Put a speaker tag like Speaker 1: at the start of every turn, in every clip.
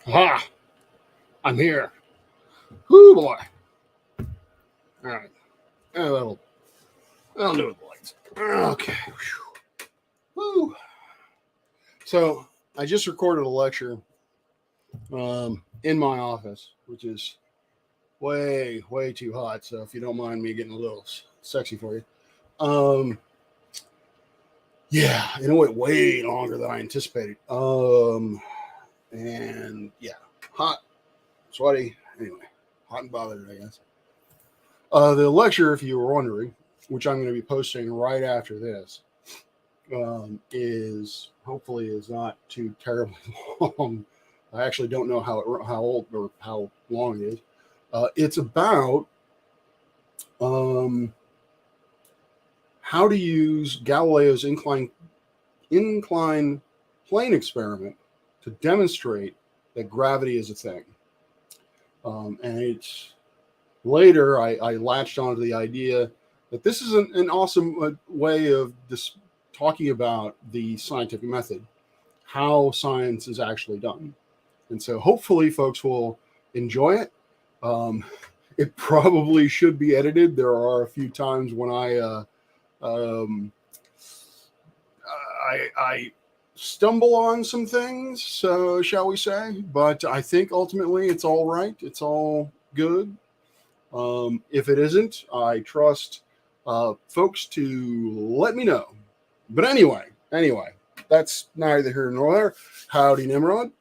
Speaker 1: Ha! I'm here. Whoo boy. Alright. That'll do it, boys. Okay. Woo. So I just recorded a lecture in my office, which is way too hot. So if you don't mind me getting a little sexy for you. Yeah, and it went way longer than I anticipated. And yeah, hot, sweaty. Anyway, hot and bothered, I guess. The lecture, if you were wondering, which I'm going to be posting right after this, is hopefully is not too terribly long. I actually don't know how old or how long it is. It's about how to use Galileo's inclined plane experiment to demonstrate that gravity is a thing. And it's later I latched onto the idea that this is an awesome way of talking about the scientific method, how science is actually done. And so hopefully folks will enjoy it. It probably should be edited. There are a few times when I stumble on some things, so shall we say, but I think ultimately it's all right. It's all good. If it isn't, I trust folks to let me know. But anyway, that's neither here nor there. Howdy, Nimrod.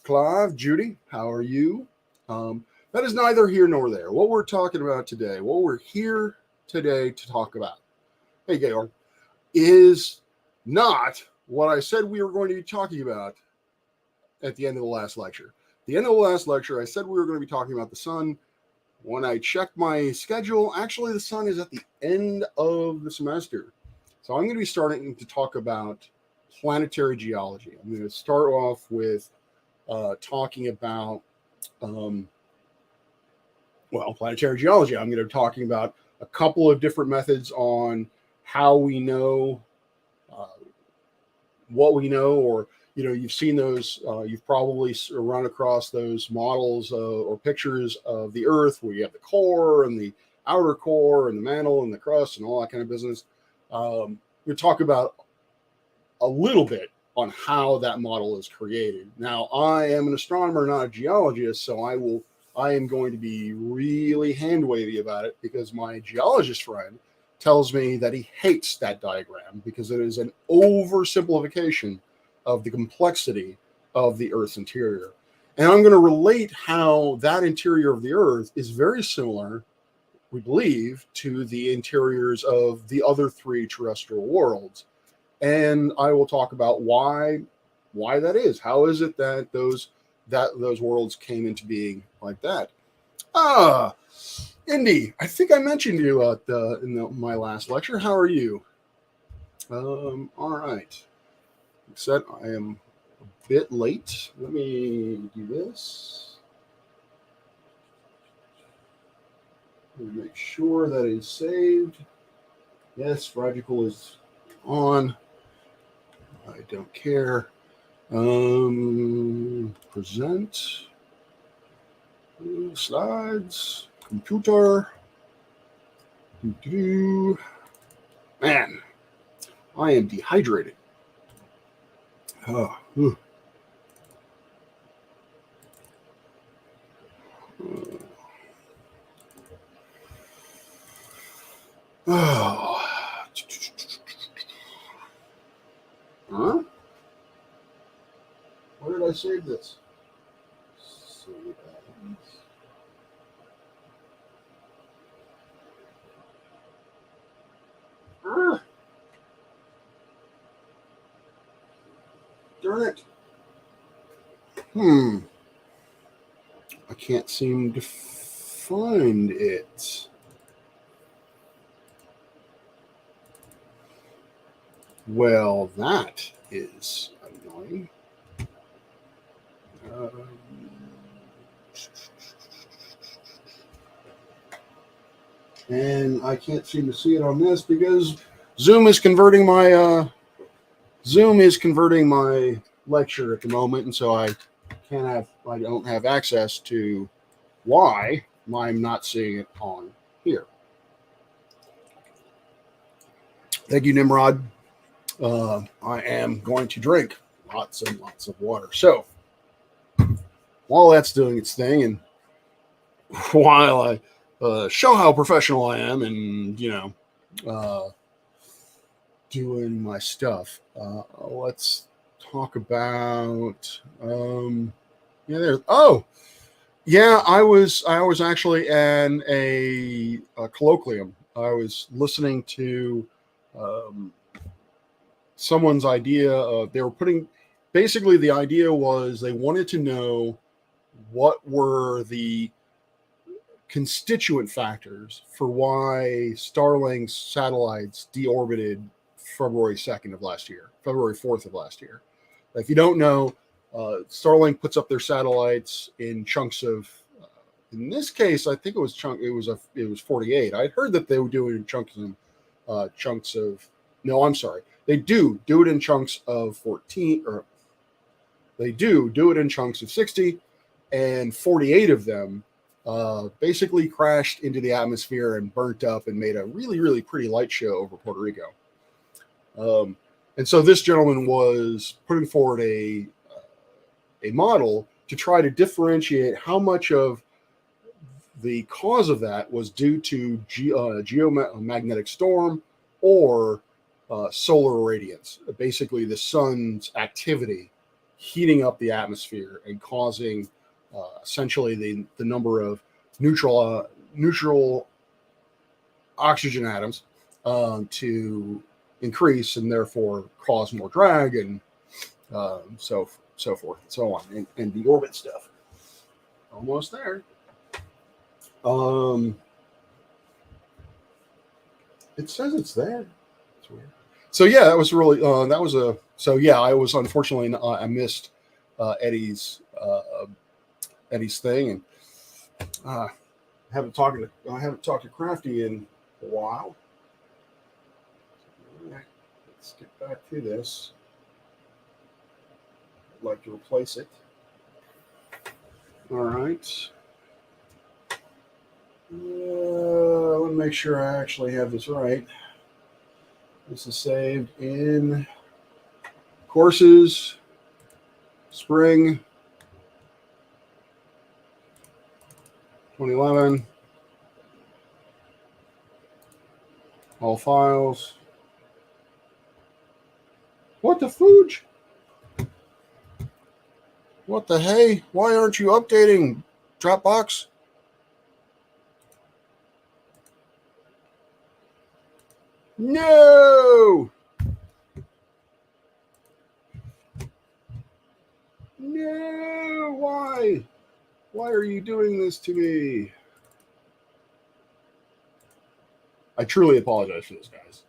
Speaker 1: Clive, Judy, how are you? That is neither here nor there. What we're talking about today, what we're here today to talk about, hey, Georg, is not what I said we were going to be talking about at the end of the last lecture. At the end of the last lecture, I said we were going to be talking about the sun. When I checked my schedule, actually the sun is at the end of the semester. So I'm going to be starting to talk about planetary geology. I'm going to start off with talking about, planetary geology. I'm going to be talking about a couple of different methods on how we know what we know, or you've seen those, you've probably run across those models or pictures of the Earth where you have the core and the outer core and the mantle and the crust and all that kind of business. We'll talk about a little bit on how that model is created. Now, I am an astronomer, not a geologist, so I am going to be really hand wavy about it because my geologist friend tells me that he hates that diagram because it is an oversimplification of the complexity of the Earth's interior. And I'm going to relate how that interior of the Earth is very similar, we believe, to the interiors of the other three terrestrial worlds. And I will talk about why that is. How is it that those worlds came into being like that? Indy, I think I mentioned you my last lecture. How are you? All right. Except I am a bit late. Let me do this. Let me make sure that is saved. Yes, Radical is on. I don't care. Present. Slides. Computer. Man, I am dehydrated. Oh. Huh? Where did I save this? Save as. Darn it. I can't seem to find it. Well, that is annoying. And I can't seem to see it on this because Zoom is converting my lecture at the moment, and so I I don't have access to why I'm not seeing it on here. Thank you, Nimrod. I am going to drink lots and lots of water. So while that's doing its thing, and while I show how professional I am, and doing my stuff, let's talk about. There's. Oh, yeah, I was actually in a colloquium. I was listening to someone's idea of they were putting. Basically, the idea was they wanted to know what were the constituent factors for why Starlink's satellites deorbited February 2nd of last year, February 4th of last year. If you don't know, Starlink puts up their satellites in chunks of. In this case, I think it was 48. I'd heard that they would do it in chunks of. No, I'm sorry. They do it in chunks of 14, or they do it in chunks of 60, and 48 of them basically crashed into the atmosphere and burnt up and made a really, really pretty light show over Puerto Rico. And so this gentleman was putting forward a model to try to differentiate how much of the cause of that was due to geomagnetic storm or solar irradiance, basically the sun's activity heating up the atmosphere and causing essentially the number of neutral oxygen atoms to increase and therefore cause more drag and so forth and so on, and the orbit stuff. Almost there. It says it's there. It's weird. So yeah, that was really I was unfortunately I missed Eddie's thing, and I haven't talked to Crafty in a while. Let's get back to this. I'd like to replace it. All right. Let me make sure I actually have this right. This is saved in courses, spring 2011, all files. What the fooge? What the hey? Why aren't you updating, Dropbox? No! No! Why? Why are you doing this to me? I truly apologize for this, guys.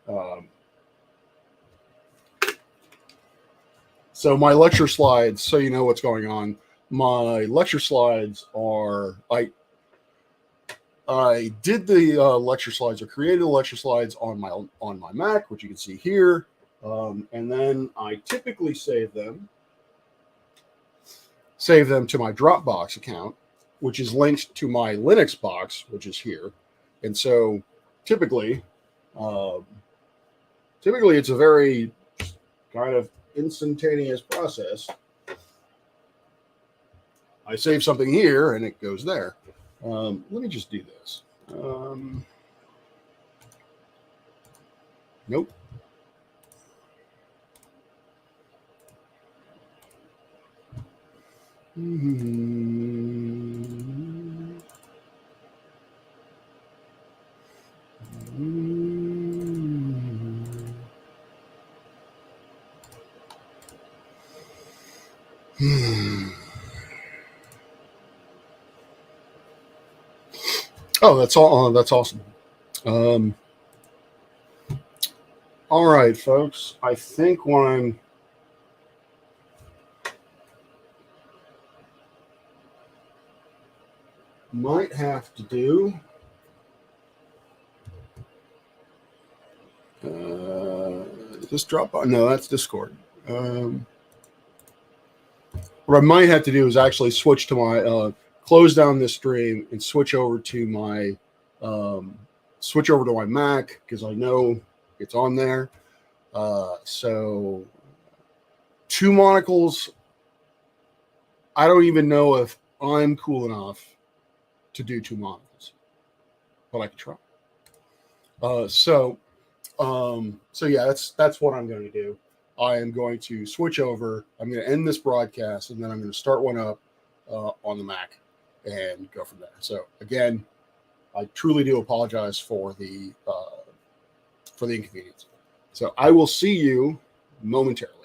Speaker 1: So my lecture slides, so you know what's going on. My lecture slides are I did the lecture slides, or created the lecture slides on my Mac, which you can see here, and then I typically save them to my Dropbox account, which is linked to my Linux box, which is here, and so typically it's a very kind of instantaneous process. I save something here and it goes there. Let me just do this. Nope. Oh, that's all. That's awesome. All right, folks. I think what I might have to do. Is this Dropbox? No, that's Discord. what I might have to do is actually switch to my close down this stream and switch over to my Mac, because I know it's on there. So 2 monocles. I don't even know if I'm cool enough to do 2 monocles, but I can try. So yeah, that's what I'm going to do. I am going to switch over. I'm going to end this broadcast, and then I'm going to start one up on the Mac and go from there. So again, I truly do apologize for the inconvenience. So I will see you momentarily.